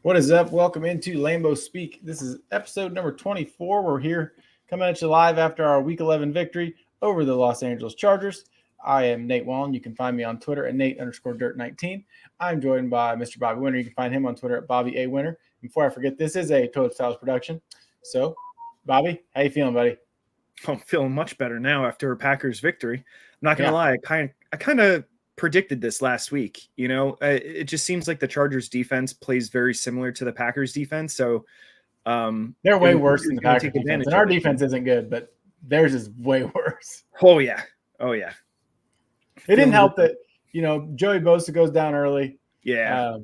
What is up? Welcome into Lambeau Speak. This is episode number 24. We're here coming at you live after our Week 11 victory over the Los Angeles Chargers. I am Nate Wallen. You can find me on Twitter at Nate_Dirt19. I'm joined by Mr. Bobby Winter. You can find him on Twitter at Bobby A. Winter. Before I forget, this is a Total Styles production. So, Bobby, how you feeling, buddy? I'm feeling much better now after a Packers victory. I'm not going to lie. I kind of predicted this last week. You know, it just seems like the Chargers defense plays very similar to the Packers defense. So they're way worse than the Packers defense. And our defense isn't good, but theirs is way worse. Oh, yeah. It didn't help that, Joey Bosa goes down early. Yeah.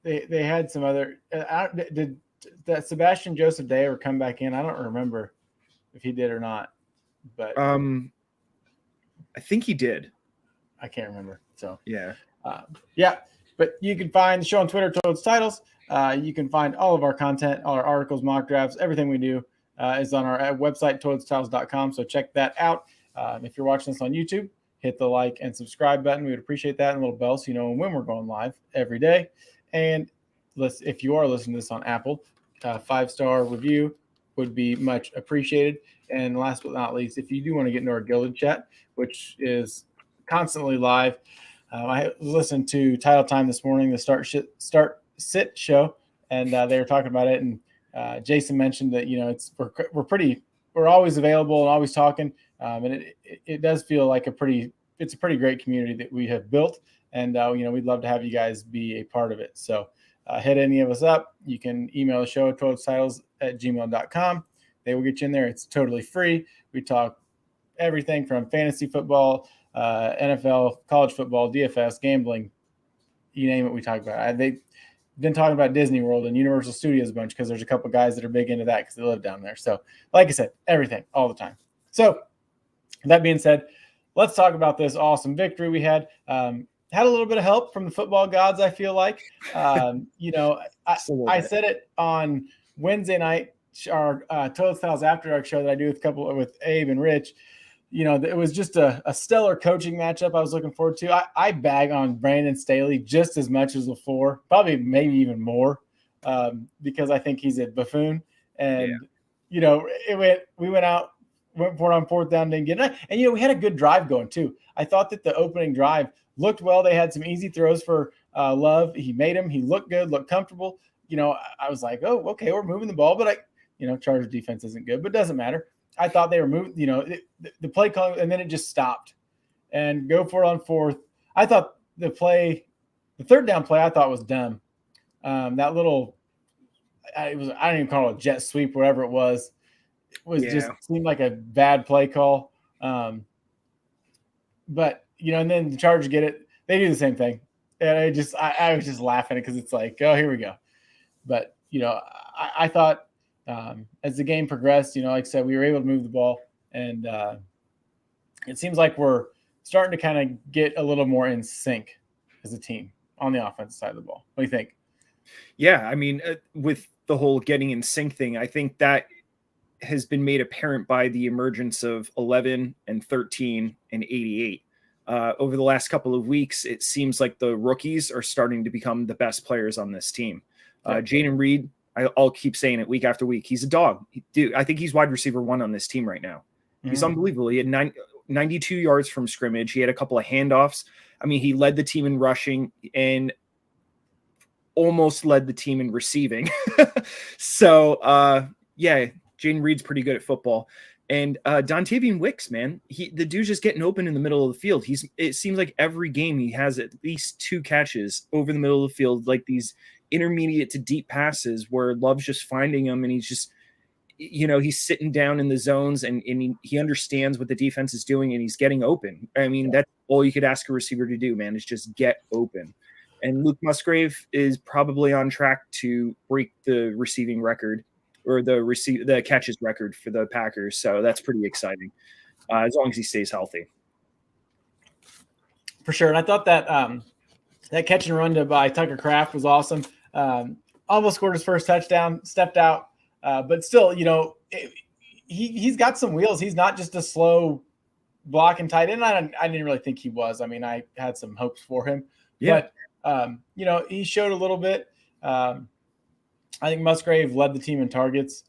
They had some other did that Sebastian Joseph Day ever come back in? I don't remember if he did or not. But I think he did. I can't remember. So yeah. But you can find the show on Twitter, Total Titles. You can find all of our content, all our articles, mock drafts, everything we do is on our website, totalstyles.com. So check that out. If you're watching this on YouTube, hit the like and subscribe button. We would appreciate that, and a little bell so you know when we're going live every day. And if you are listening to this on Apple, 5-star review would be much appreciated. And last but not least, if you do want to get into our Gilded Chat, which is constantly live, I listened to Title Time this morning, the Start Sit show, and they were talking about it. And Jason mentioned that we're always available and always talking, and it does feel like it's a pretty great community that we have built, and we'd love to have you guys be a part of it. So hit any of us up. You can email the show at totaltitles@gmail.com. They will get you in there. It's totally free. We talk everything from fantasy football, NFL, college football, DFS, gambling, you name it, we talk about it. They've been talking about Disney World and Universal Studios a bunch because there's a couple guys that are big into that because they live down there. So, like I said, everything, all the time. So, that being said, let's talk about this awesome victory we had. Had a little bit of help from the football gods, I feel like. I said it on Wednesday night, our Total Styles After Dark show that I do with Abe and Rich. It was just a stellar coaching matchup I was looking forward to. I bag on Brandon Staley just as much as LaFleur, probably maybe even more, because I think he's a buffoon. And, we went for it on fourth down, didn't get it. And, we had a good drive going too. I thought that the opening drive looked well. They had some easy throws for Love. He made them. He looked good, looked comfortable. I was like, oh, okay, we're moving the ball. But, Chargers defense isn't good, but it doesn't matter. I thought they were moving, the play call, and then it just stopped. And go for it on fourth. I thought the third down play, I thought was dumb. That little, I don't even call it a jet sweep, whatever it was. It was just seemed like a bad play call. But, and then the Chargers get it. They do the same thing. And I was just laughing because it's like, oh, here we go. But, I thought as the game progressed, like I said, we were able to move the ball. And it seems like we're starting to kind of get a little more in sync as a team on the offensive side of the ball. What do you think? Yeah, I mean, with the whole getting in sync thing, I think that has been made apparent by the emergence of 11 and 13 and 88. Over the last couple of weeks, it seems like the rookies are starting to become the best players on this team. Jaden Reed, I'll keep saying it week after week. He's a dog. Dude, I think he's wide receiver 1 on this team right now. He's unbelievable. He had 92 yards from scrimmage. He had a couple of handoffs. I mean, he led the team in rushing and almost led the team in receiving. So, Jaden Reed's pretty good at football. And Dontavian Wicks, man, the dude's just getting open in the middle of the field. It seems like every game he has at least 2 catches over the middle of the field, like these intermediate to deep passes where Love's just finding him, and he's just, he's sitting down in the zones and he understands what the defense is doing and he's getting open. I mean, that's all you could ask a receiver to do, man, is just get open. And Luke Musgrave is probably on track to break the receiving record or the catches record for the Packers. So that's pretty exciting as long as he stays healthy. For sure. And I thought that that catch and run by Tucker Kraft was awesome. Almost scored his first touchdown, stepped out. But still, he's got some wheels. He's not just a slow block and tight end. I didn't really think he was. I mean, I had some hopes for him. Yeah. But He showed a little bit. I think Musgrave led the team in targets,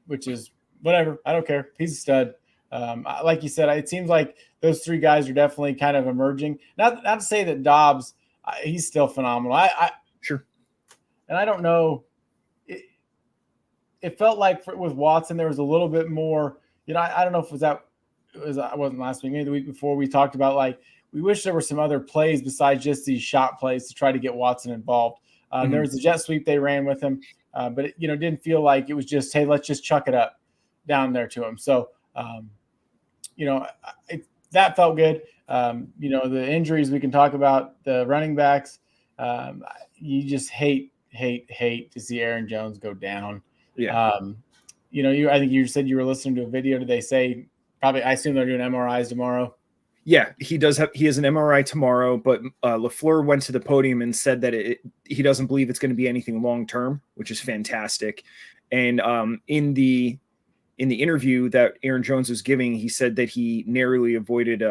which is whatever. I don't care. He's a stud. Like you said, it seems like those three guys are definitely kind of emerging. Not to say that Dobbs, he's still phenomenal. Sure. And I don't know. It felt like with Watson, there was a little bit more. I don't know if it wasn't last week, maybe the week before. We talked about we wish there were some other plays besides just these shot plays to try to get Watson involved. There was a jet sweep they ran with him, but it didn't feel like it was just, hey, let's just chuck it up down there to him. So, that felt good. The injuries we can talk about, the running backs. You just hate to see Aaron Jones go down. Yeah. I think you said you were listening to a video. Did they say probably? I assume they're doing MRIs tomorrow. Yeah, he has an MRI tomorrow, but LaFleur went to the podium and said that he doesn't believe it's going to be anything long-term, which is fantastic. And in the interview that Aaron Jones was giving, he said that he narrowly avoided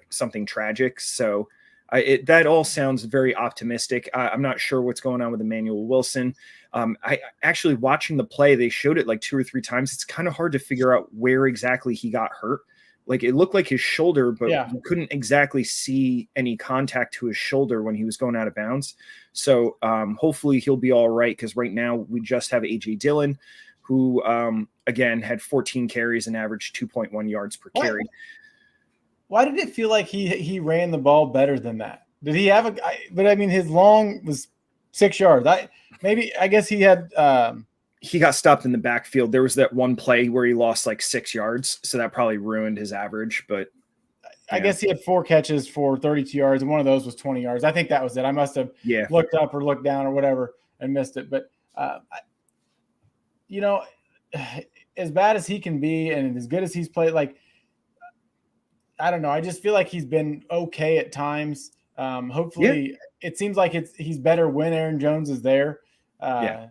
something tragic. So that all sounds very optimistic. I'm not sure what's going on with Emmanuel Wilson. I actually, watching the play, they showed it like 2 or 3 times. It's kind of hard to figure out where exactly he got hurt. It looked like his shoulder, but you couldn't exactly see any contact to his shoulder when he was going out of bounds. So hopefully he'll be all right, because right now we just have A.J. Dillon, who, again, had 14 carries and averaged 2.1 yards per carry. Why did it feel like he ran the ball better than that? Did he have but I mean, his long was 6 yards. I guess he had he got stopped in the backfield. There was that one play where he lost 6 yards, so that probably ruined his average. But I guess he had 4 catches for 32 yards, and one of those was 20 yards. I think that was it. I must have looked up or looked down or whatever and missed it. But as bad as he can be and as good as he's played, I don't know. I just feel like he's been okay at times. Hopefully, it seems like he's better when Aaron Jones is there. But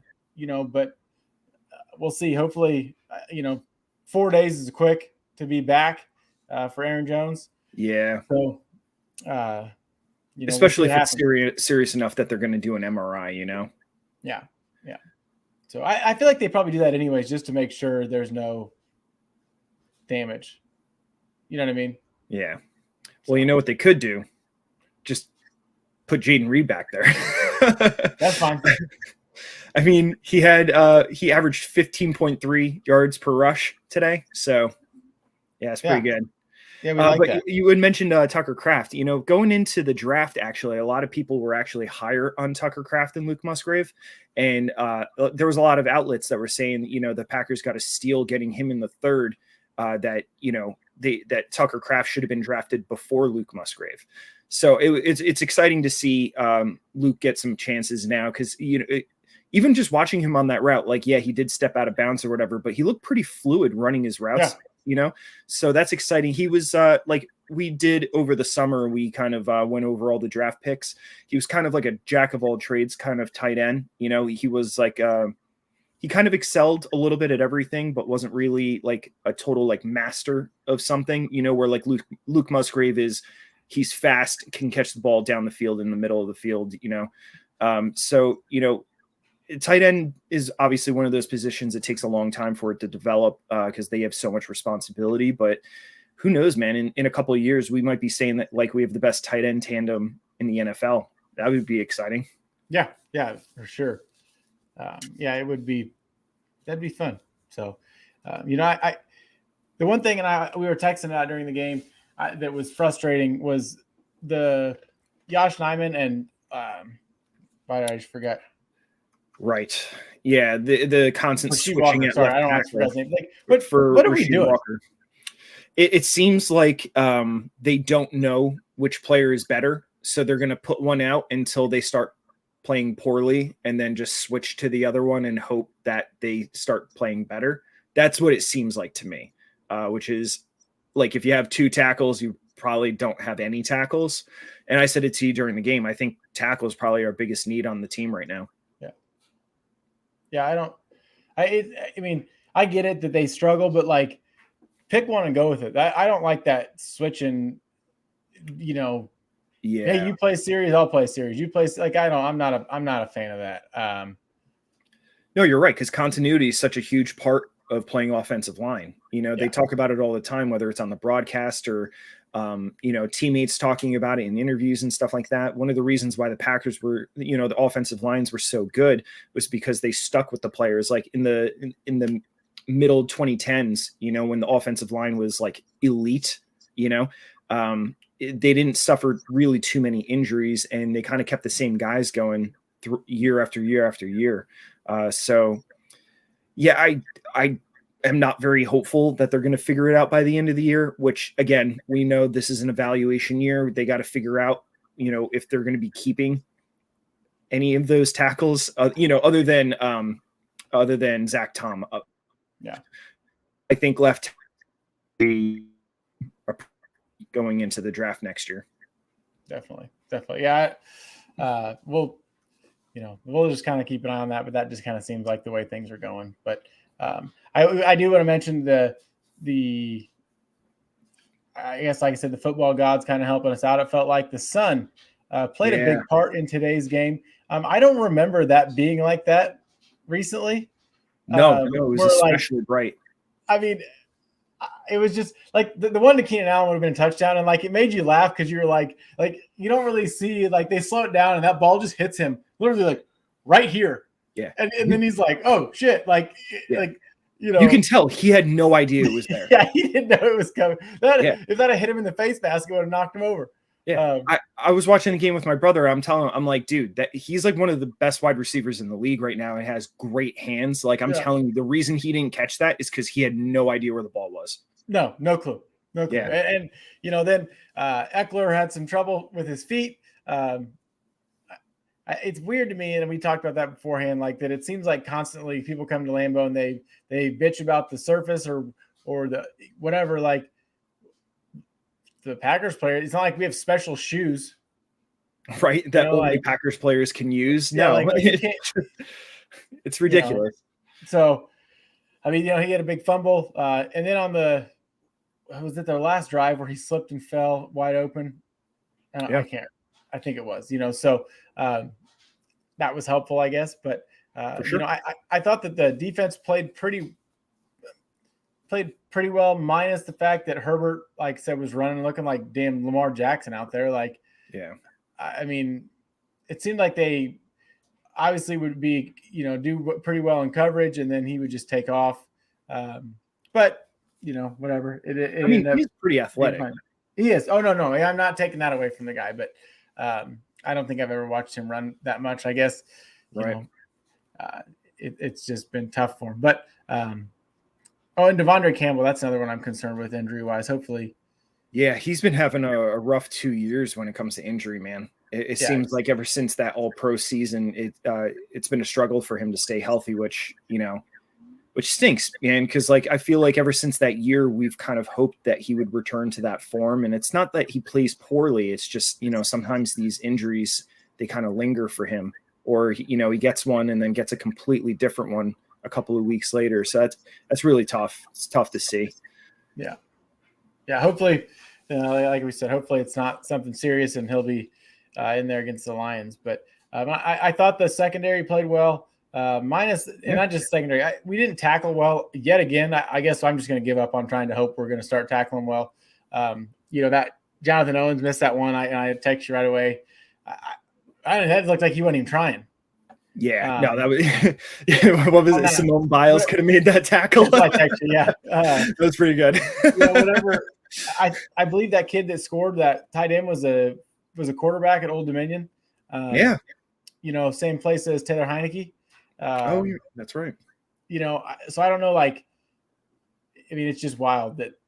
we'll see. Hopefully, 4 days is quick to be back for Aaron Jones. Yeah. So, especially if it's serious enough that they're going to do an MRI. Yeah. Yeah. So I feel like they probably do that anyways, just to make sure there's no damage. You know what I mean? Yeah. Well, you know what they could do? Just put Jaden Reed back there. That's fine. I mean, he averaged 15.3 yards per rush today. So, yeah, it's pretty good. Yeah, we like that. You had mentioned Tucker Kraft. Going into the draft, actually, a lot of people were actually higher on Tucker Kraft than Luke Musgrave. And there was a lot of outlets that were saying, the Packers got a steal getting him in the third, that Tucker Kraft should have been drafted before Luke Musgrave. So it's exciting to see Luke get some chances now, because even just watching him on that route, he did step out of bounds or whatever, but he looked pretty fluid running his routes. So that's exciting. He was we did over the summer, we kind of went over all the draft picks. He was kind of like a jack of all trades kind of tight end. He was he kind of excelled a little bit at everything, but wasn't really a total master of something, where Luke Musgrave is. He's fast, can catch the ball down the field, in the middle of the field, tight end is obviously one of those positions. It takes a long time for it to develop because they have so much responsibility. But who knows, man? In a couple of years, we might be saying that we have the best tight end tandem in the NFL. That would be exciting. Yeah, for sure. It would be. That'd be fun. So, I the one thing, and we were texting out during the game that was frustrating was the Josh Nyman and I just forgot. Right. Yeah. The constant switching. Walker, sorry, I don't want to forget his name. What are we doing? Walker. It seems like they don't know which player is better, so they're going to put one out until they start playing poorly, and then just switch to the other one and hope that they start playing better. That's what it seems like to me, which is if you have 2 tackles, you probably don't have any tackles. And I said it to you during the game. I think tackle is probably our biggest need on the team right now. Yeah. I mean, I get it that they struggle, but pick one and go with it. I don't like that switching, Yeah. Hey, you play series, I'll play series. You play like I'm not a fan of that. No, you're right, because continuity is such a huge part of playing offensive line. They talk about it all the time, whether it's on the broadcast or teammates talking about it in interviews and stuff like that. One of the reasons why the Packers were, the offensive lines were so good was because they stuck with the players. Like in the middle 2010s, when the offensive line was like elite, they didn't suffer really too many injuries, and they kind of kept the same guys going through year after year after year. So yeah, I am not very hopeful that they're going to figure it out by the end of the year, which again, we know this is an evaluation year. They got to figure out, if they're going to be keeping any of those tackles, other than Zach Tom. Yeah. I think left going into the draft next year. Definitely. Yeah. We'll just kind of keep an eye on that, but that just kind of seems like the way things are going. But I do want to mention the I guess, like I said, the football gods kind of helping us out. It felt like the sun played a big part in today's game. I don't remember that being like that recently. No, it was especially bright. I mean, it was just like the one to Keenan Allen would have been a touchdown, and like it made you laugh because you were like you don't really see, like they slow it down and that ball just hits him literally like right here. Yeah, and then he's like, oh shit, you can tell he had no idea it was there. Yeah, he didn't know it was coming. If that had hit him in the face mask, it would have knocked him over. Yeah, I was watching a game with my brother. I'm like, dude, that he's like one of the best wide receivers in the league right now and has great hands. Like I'm telling you, the reason he didn't catch that is because he had no idea where the ball was. No clue. Yeah. And then Eckler had some trouble with his feet. It's weird to me, and we talked about that beforehand, like that it seems like constantly people come to Lambeau and they bitch about the surface or the whatever, like the Packers player. It's not like we have special shoes, right? That only Packers players can use. No, it's ridiculous. So, I mean, he had a big fumble, and then on was it their last drive where he slipped and fell wide open? I think it was. So that was helpful, I guess. But sure. I thought that the defense played pretty well, minus the fact that Herbert, like I said, was running looking like damn Lamar Jackson out there. Like, yeah, I mean, it seemed like they obviously would be, do pretty well in coverage, and then he would just take off. But whatever. He's pretty athletic. He is. Oh, no. I'm not taking that away from the guy, but I don't think I've ever watched him run that much. I guess, it's just been tough for him. But, and Devondre Campbell, that's another one I'm concerned with injury-wise. Hopefully. Yeah, he's been having a rough 2 years when it comes to injury, man. It seems like ever since that All-Pro season, it's been a struggle for him to stay healthy, which stinks, man, because like I feel like ever since that year, we've kind of hoped that he would return to that form. And it's not that he plays poorly. It's just, sometimes these injuries, they kind of linger for him, or, he gets one and then gets a completely different one a couple of weeks later. So that's really tough. It's tough to see. Yeah. Yeah. Hopefully, like we said, hopefully it's not something serious and he'll be in there against the Lions. But I thought the secondary played well. Minus, and not just secondary. We didn't tackle well yet again. I guess I'm just going to give up on trying to hope we're going to start tackling well. That Jonathan Owens missed that one. I text you right away. It looked like he wasn't even trying. Yeah, no, that was what was it? Simone Biles could have made that tackle. Yeah, that was pretty good. Whatever. I believe that kid that scored that tight end was a quarterback at Old Dominion. Same place as Taylor Heineke. That's right. So I don't know. Like, I mean, it's just wild that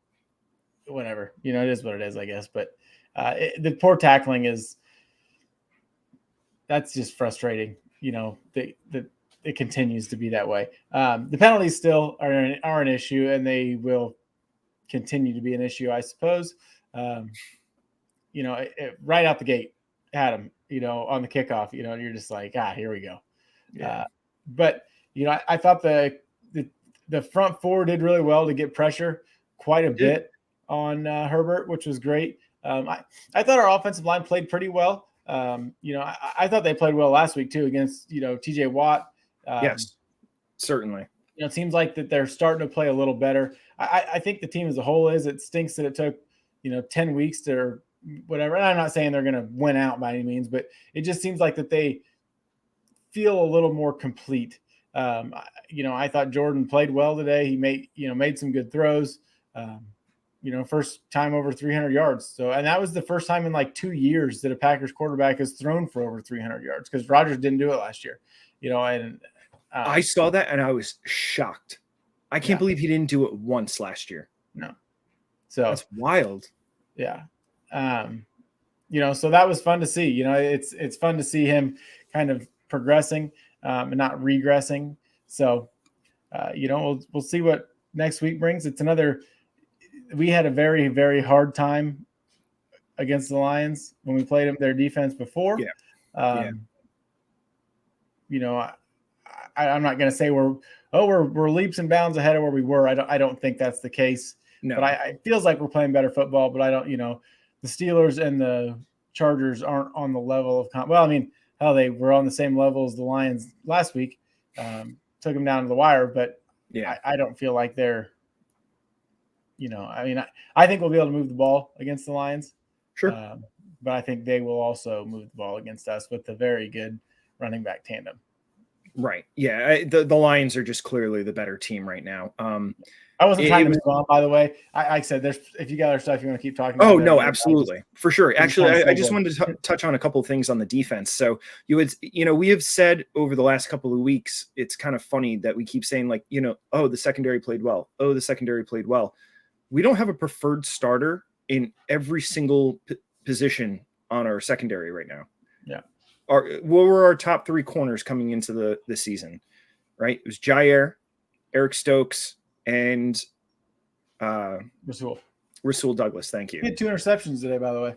whatever. It is what it is, I guess. But the poor tackling that's just frustrating. It continues to be that way. The penalties still are an issue, and they will continue to be an issue, I suppose. Right out the gate, had him. On the kickoff. You're just like, here we go. Yeah. But I thought the front four did really well to get pressure quite a bit on Herbert, which was great. I thought our offensive line played pretty well. I thought they played well last week too against TJ Watt. Yes, certainly. It seems like that they're starting to play a little better. I think the team as a whole is. It stinks that it took 10 weeks to whatever. And I'm not saying they're going to win out by any means, but it just seems like that they feel a little more complete. I thought Jordan played well today. He made some good throws. First time over 300 yards. So, and that was the first time in like 2 years that a Packers quarterback has thrown for over 300 yards because Rodgers didn't do it last year. I saw that and I was shocked. I can't believe he didn't do it once last year. No. So that's wild. Yeah. So that was fun to see. It's fun to see him kind of progressing and not regressing. So, we'll see what next week brings. We had a very, very hard time against the Lions when we played their defense before. Yeah. I'm not going to say we're leaps and bounds ahead of where we were. I don't think that's the case. No. But it feels like we're playing better football. But I don't. The Steelers and the Chargers aren't on the level of they were on the same level as the Lions last week. Took them down to the wire, but I don't feel like they're. I think we'll be able to move the ball against the Lions. Sure. But I think they will also move the ball against us with a very good running back tandem. Right. Yeah. The Lions are just clearly the better team right now. I wasn't trying to move on, by the way. I said, if you got other stuff you want to keep talking about. Oh, no, absolutely. For sure. Actually, I just wanted to touch on a couple of things on the defense. So we have said over the last couple of weeks, it's kind of funny that we keep saying the secondary played well. Oh, the secondary played well. We don't have a preferred starter in every single position on our secondary right now. Yeah. What were our top 3 corners coming into the season, right? It was Jair, Eric Stokes, and Rasul Douglas. Thank you. He had 2 interceptions today, by the way.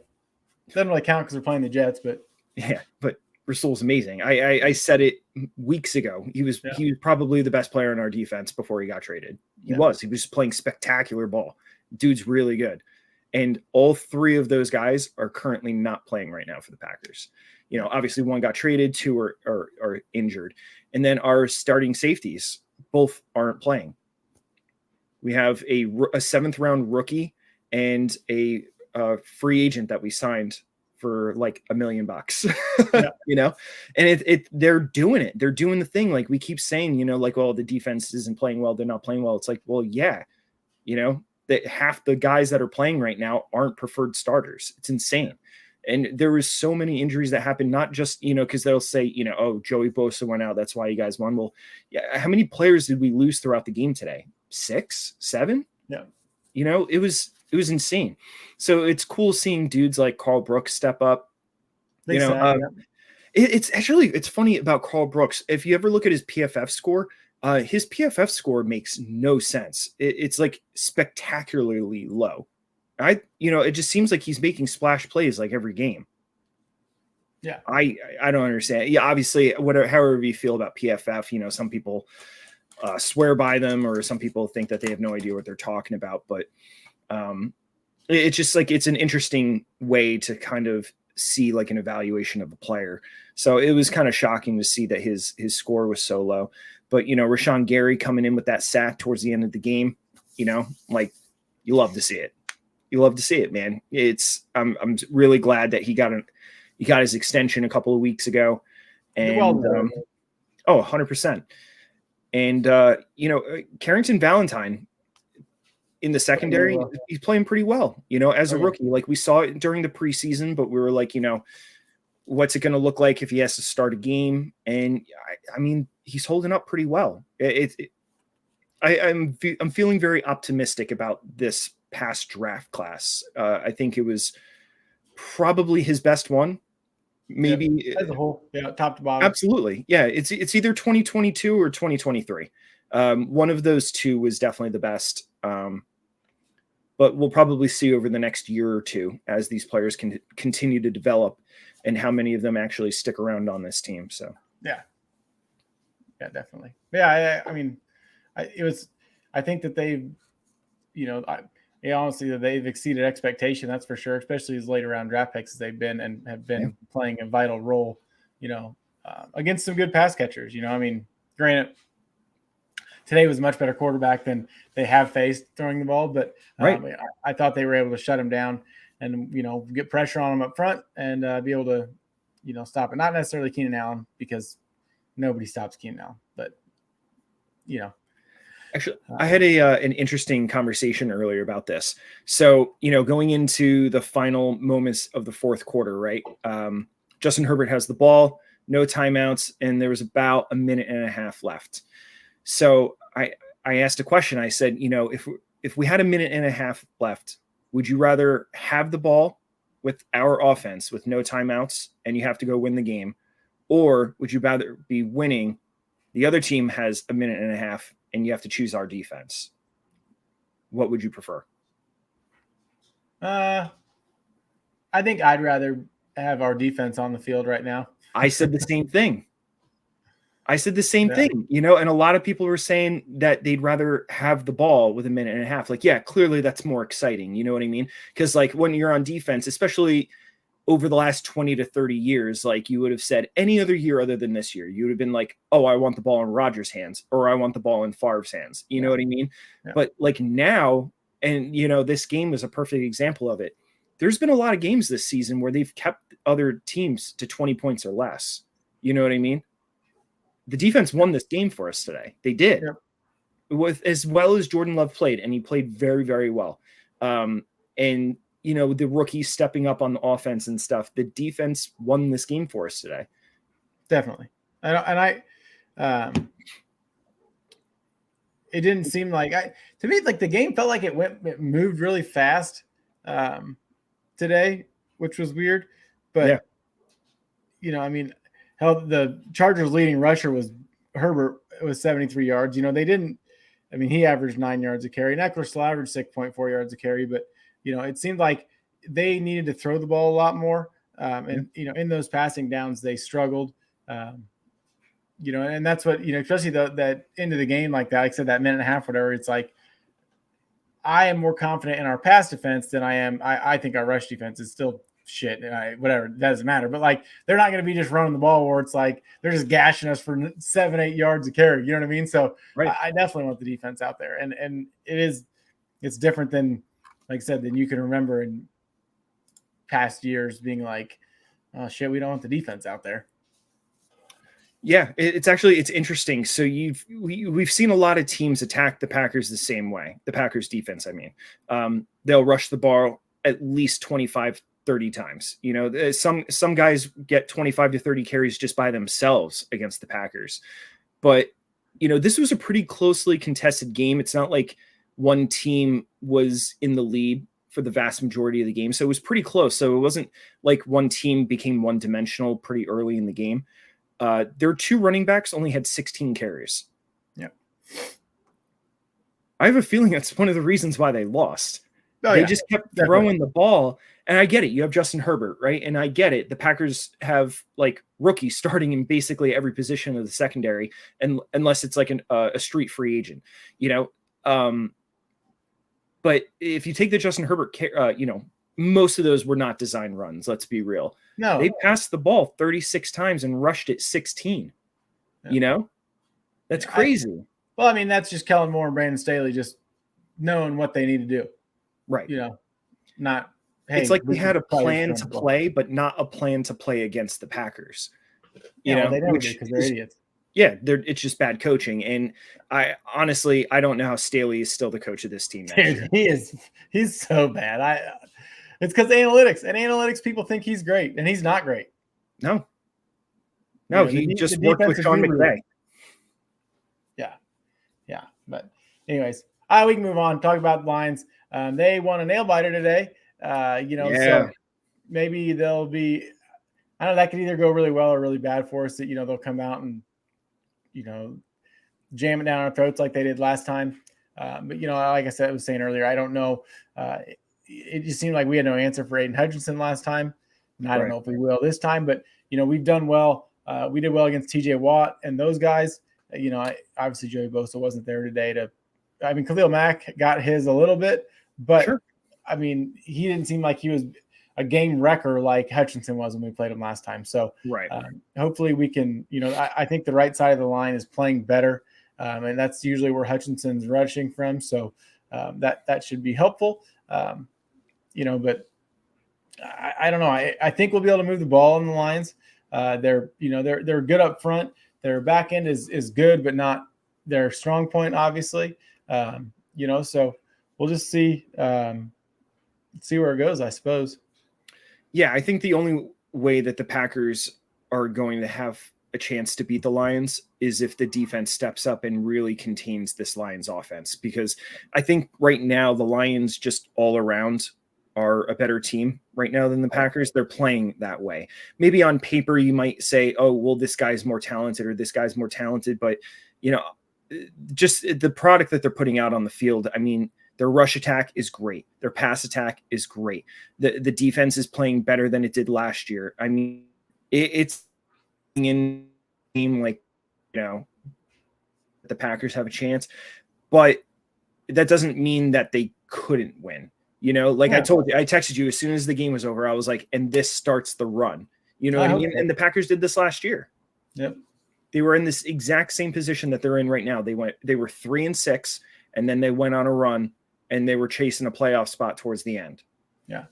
Doesn't really count because they're playing the Jets, but yeah, but Rasul's amazing. I said it weeks ago. He was probably the best player in our defense before he got traded. He was playing spectacular ball. Dude's really good. And all 3 of those guys are currently not playing right now for the Packers. Obviously 1 got traded, 2 are injured. And then our starting safeties both aren't playing. We have a 7th round rookie and a free agent that we signed for like $1 million, and they're doing it. They're doing the thing. Like we keep saying, the defense isn't playing well. They're not playing well. It's like, well, yeah, that half the guys that are playing right now aren't preferred starters. It's insane. And there was so many injuries that happened, not just, because they'll say, oh, Joey Bosa went out. That's why you guys won. Well, yeah. How many players did we lose throughout the game today? 6, 7? Yeah. It was insane. So it's cool seeing dudes like Carl Brooks step up. It's funny about Carl Brooks. If you ever look at his PFF score, his PFF score makes no sense. It's like spectacularly low. It just seems like he's making splash plays like every game. Yeah. I don't understand. Yeah, obviously, however you feel about PFF, some people swear by them, or some people think that they have no idea what they're talking about. But it's just like it's an interesting way to kind of see like an evaluation of a player. So it was kind of shocking to see that his score was so low. But Rashawn Gary coming in with that sack towards the end of the game, like you love to see it. You love to see it, man. I'm really glad that he got his extension a couple of weeks ago, and 100%. And Carrington Valentine in the secondary, he's playing pretty well. As a rookie, like we saw it during the preseason, but we were like, what's it going to look like if he has to start a game? And I mean, he's holding up pretty well. I'm feeling very optimistic about this past draft class. I think it was probably his best one, maybe as a whole, top to bottom. Absolutely, yeah. It's either 2022 or 2023. One of those 2 was definitely the best. But we'll probably see over the next year or 2 as these players can continue to develop, and how many of them actually stick around on this team. So yeah, definitely. Yeah, I mean, I think that they, Yeah, honestly, they've exceeded expectation. That's for sure, especially as later round draft picks as they've been and have been playing a vital role, against some good pass catchers. I mean, granted, today was a much better quarterback than they have faced throwing the ball, but I thought they were able to shut him down and, get pressure on him up front and be able to, stop it. Not necessarily Keenan Allen, because nobody stops Keenan Allen, but, Actually, I had an interesting conversation earlier about this. So, going into the final moments of the fourth quarter, right? Justin Herbert has the ball, no timeouts, and there was about a minute and a half left. So I asked a question. I said, if we had a minute and a half left, would you rather have the ball with our offense with no timeouts and you have to go win the game, or would you rather be winning? The other team has a minute and a half and you have to choose our defense. What would you prefer? I think I'd rather have our defense on the field right now. I said the same thing. And a lot of people were saying that they'd rather have the ball with a minute and a half. Like, yeah, clearly that's more exciting. You know what I mean? Because like when you're on defense, especially over the last 20 to 30 years, like you would have said any other year other than this year, you would have been like, oh, I want the ball in Rodgers' hands, or I want the ball in Favre's hands. You know what I mean? Yeah. But like now, and this game was a perfect example of it. There's been a lot of games this season where they've kept other teams to 20 points or less. You know what I mean? The defense won this game for us today. They did. Yeah. With as well as Jordan Love played, and he played very, very well. And the rookies stepping up on the offense and stuff, the defense won this game for us today. Definitely. It didn't seem like to me, like the game felt like it moved really fast today, which was weird. But, I mean, hell, the Chargers leading rusher was Herbert. It was 73 yards. He averaged 9 yards a carry. Eckler still averaged 6.4 yards a carry, but, it seemed like they needed to throw the ball a lot more. In those passing downs, they struggled. And that's what, especially that end of the game like that, like I said, that minute and a half, whatever, it's like, I am more confident in our pass defense than I am. I think our rush defense is still shit. Whatever, it doesn't matter. But like, they're not going to be just running the ball where it's like they're just gashing us for 7-8 yards a carry. You know what I mean? So I definitely want the defense out there. And it's different than, like I said, than you can remember in past years being like, oh shit, we don't want the defense out there. Yeah, it's interesting. So we've seen a lot of teams attack the Packers the same way. The Packers defense, I mean, they'll rush the ball at least 25, 30 times. Some guys get 25 to 30 carries just by themselves against the Packers. But, this was a pretty closely contested game. It's not like one team was in the lead for the vast majority of the game. So it was pretty close. So it wasn't like one team became one-dimensional pretty early in the game. Their two running backs only had 16 carries. Yeah. I have a feeling that's one of the reasons why they lost. They just kept throwing the ball. And I get it. You have Justin Herbert, right? And I get it. The Packers have like rookies starting in basically every position of the secondary, and unless it's like a street free agent, but if you take the Justin Herbert, most of those were not design runs. Let's be real. No, they passed the ball 36 times and rushed it 16. Yeah. That's crazy. That's just Kellen Moore and Brandon Staley just knowing what they need to do. Right. Not. Hey, it's like we had a plan to play, but not a plan to play against the Packers. They never do because they're idiots. Yeah, it's just bad coaching. And I don't know how Staley is still the coach of this team. Dude, he's so bad. It's because analytics people think he's great, and he's not great. No, he just worked with Sean McVay. Yeah. But anyways, we can move on. Talk about the Lions. They won a nail biter today. So maybe they'll be. I don't know, that could either go really well or really bad for us. That they'll come out and jam it down our throats like they did last time. But like I said, I was saying earlier, I don't know. It just seemed like we had no answer for Aiden Hutchinson last time, and I don't know if we will this time. But we've done well. We did well against T.J. Watt and those guys. Obviously Joey Bosa wasn't there today. Khalil Mack got his a little bit, but Sure. I mean, he didn't seem like he was a game wrecker like Hutchinson was when we played him last time. So Right. Hopefully we can, I think the right side of the line is playing better. And that's usually where Hutchinson's rushing from. So that should be helpful. But I don't know. I think we'll be able to move the ball on the Lions. They're good up front. Their back end is good, but not their strong point, obviously. So we'll just see where it goes, I suppose. Yeah, I think the only way that the Packers are going to have a chance to beat the Lions is if the defense steps up and really contains this Lions offense, because I think right now the Lions just all around are a better team right now than the Packers. They're playing that way. Maybe on paper you might say, oh, well, this guy's more talented or this guy's more talented, but just the product that they're putting out on the field, I mean, their rush attack is great. Their pass attack is great. The defense is playing better than it did last year. I mean, it's in game like, the Packers have a chance, but that doesn't mean that they couldn't win. I told you, I texted you as soon as the game was over. I was like, and this starts the run. You know what I mean? And the Packers did this last year. Yep. They were in this exact same position that they're in right now. They were 3-6, and then they went on a run, and they were chasing a playoff spot towards the end. Yeah.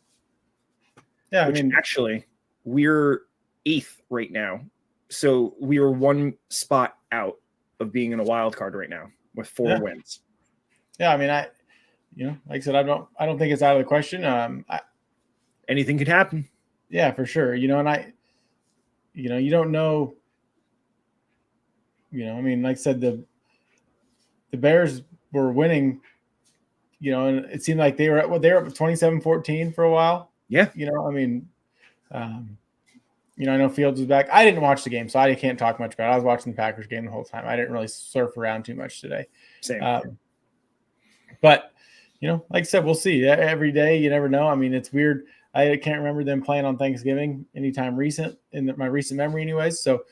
Yeah. Which actually, we're 8th right now. So we were 1 spot out of being in a wild card right now with 4 wins. Yeah. I mean, like I said, I don't think it's out of the question. Anything could happen. Yeah, for sure. You don't know, I mean, like I said, the Bears were winning, and it seemed like they were up 27-14 for a while. Yeah. I mean, I know Fields was back. I didn't watch the game, so I can't talk much about it. I was watching the Packers game the whole time. I didn't really surf around too much today. Same. But, like I said, we'll see. Every day, you never know. I mean, it's weird. I can't remember them playing on Thanksgiving anytime recent in my recent memory anyways. So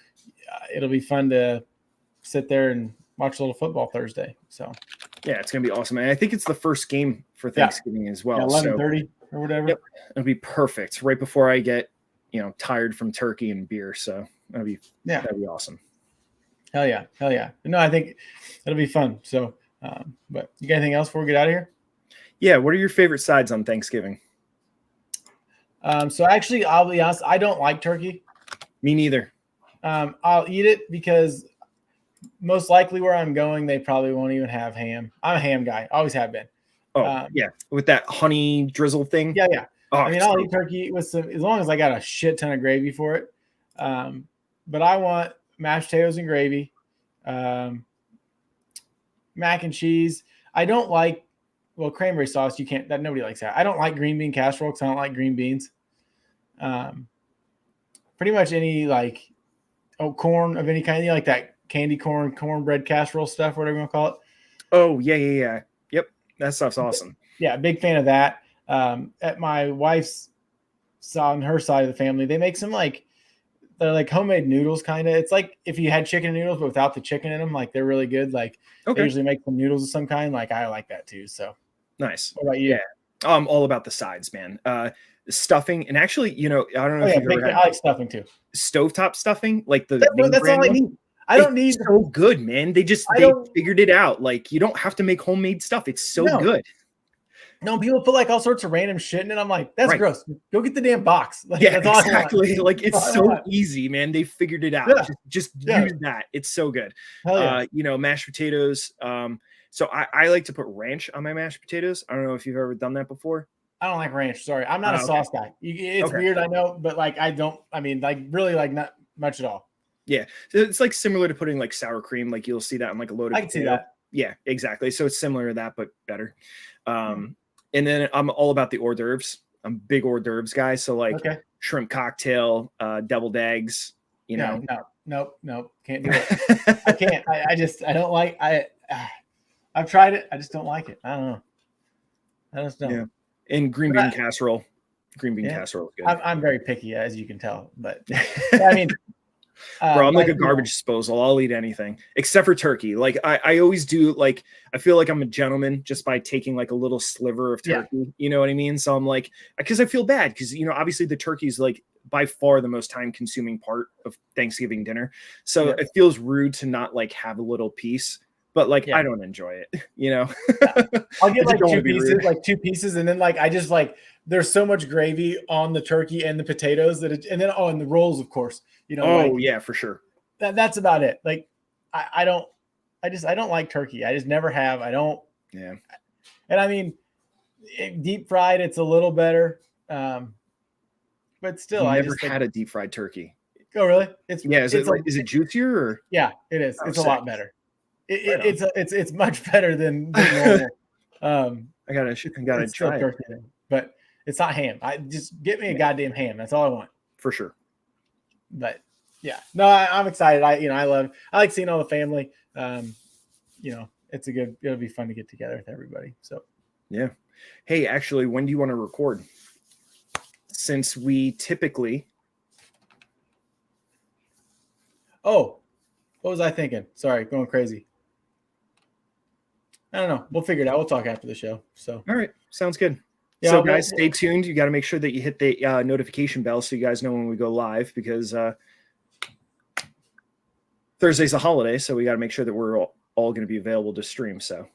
it'll be fun to sit there and watch a little football Thursday. So yeah, it's going to be awesome. And I think it's the first game for Thanksgiving as well. 11:30 or whatever. Yep. It'll be perfect right before I get, tired from turkey and beer. So that'd be awesome. Hell yeah. No, I think it'll be fun. So, but you got anything else before we get out of here? Yeah. What are your favorite sides on Thanksgiving? So actually, I'll be honest, I don't like turkey. Me neither. I'll eat it because most likely where I'm going, they probably won't even have ham. I'm a ham guy. Always have been. Oh, yeah. With that honey drizzle thing. Yeah. Oh, I mean, I'll eat turkey with as long as I got a shit ton of gravy for it. But I want mashed potatoes and gravy, mac and cheese. I don't like, cranberry sauce. You can't, nobody likes that. I don't like green bean casserole because I don't like green beans. Pretty much any corn of any kind, like that candy corn, cornbread casserole stuff, whatever you want to call it. Oh, yeah. Yep. That stuff's awesome. Yeah, big fan of that. At my wife's on her side of the family, they make some they're like homemade noodles kind of. It's like if you had chicken noodles but without the chicken in them, they're really good. They usually make some noodles of some kind. I like that too. So nice. What about you? Yeah. I'm all about the sides, man. Stuffing, and actually, I don't know if you've ever had I like stuffing too. Stovetop stuffing, like that's all I need. I don't need so good, man. They figured it out. You don't have to make homemade stuff. It's so good. No, people put all sorts of random shit in it. I'm like, that's gross. Go get the damn box. Yeah, that's exactly. It's so easy, man. They figured it out. Yeah. Just use that. It's so good. Hell yeah. Mashed potatoes. So I like to put ranch on my mashed potatoes. I don't know if you've ever done that before. I don't like ranch. Sorry. I'm not a sauce guy. It's weird, I know, but really not much at all. Yeah. So it's similar to putting sour cream. You'll see that on a loaded potato. I can see that. Yeah, exactly. So it's similar to that, but better. And then I'm all about the hors d'oeuvres. I'm a big hors d'oeuvres guy. So shrimp cocktail, deviled eggs, No, can't do it. I can't. I don't like. I've tried it. I just don't like it. I don't know. I just don't. Yeah. And green bean casserole. Green bean casserole is good. I'm very picky, as you can tell. But I mean, Bro, I'm like a garbage disposal. I'll eat anything except for turkey. Like I always do. Like I feel like I'm a gentleman just by taking like a little sliver of turkey. You know what I mean? So I'm like, because I feel bad because obviously the turkey is like by far the most time consuming part of Thanksgiving dinner. So it feels rude to not like have a little piece. But like I don't enjoy it, I'll get like two pieces, and then like I just like there's so much gravy on the turkey and the potatoes and the rolls, of course. Yeah, for sure. That's about it. Like I don't like turkey. I just never have. I don't. Yeah. And I mean, deep fried, it's a little better, but still, I never had a deep fried turkey. Oh, really? Is it juicier or? Yeah, it is. It's a lot better. It's much better than normal. I gotta try it. But it's not ham. I just get me a goddamn ham. That's all I want. For sure. But yeah, no, I'm excited. I like seeing all the family. It'll be fun to get together with everybody. So yeah. Hey, actually, when do you want to record? Since we typically. Oh, what was I thinking? Sorry, going crazy. I don't know. We'll figure it out. We'll talk after the show. So, all right. Sounds good. Yeah, so guys, stay tuned. You got to make sure that you hit the notification bell so you guys know when we go live, because Thursday's a holiday. So we got to make sure that we're all going to be available to stream. So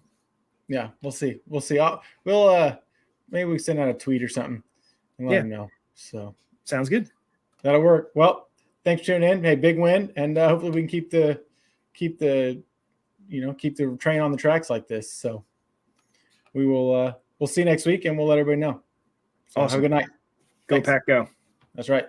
yeah, we'll see. Maybe we send out a tweet or something and let them know. So sounds good. That'll work. Well, thanks for tuning in. Hey, big win. And hopefully we can keep the train on the tracks like this. So we will, we'll see you next week, and we'll let everybody know. So awesome. Have a good night. Go Pack, go. That's right.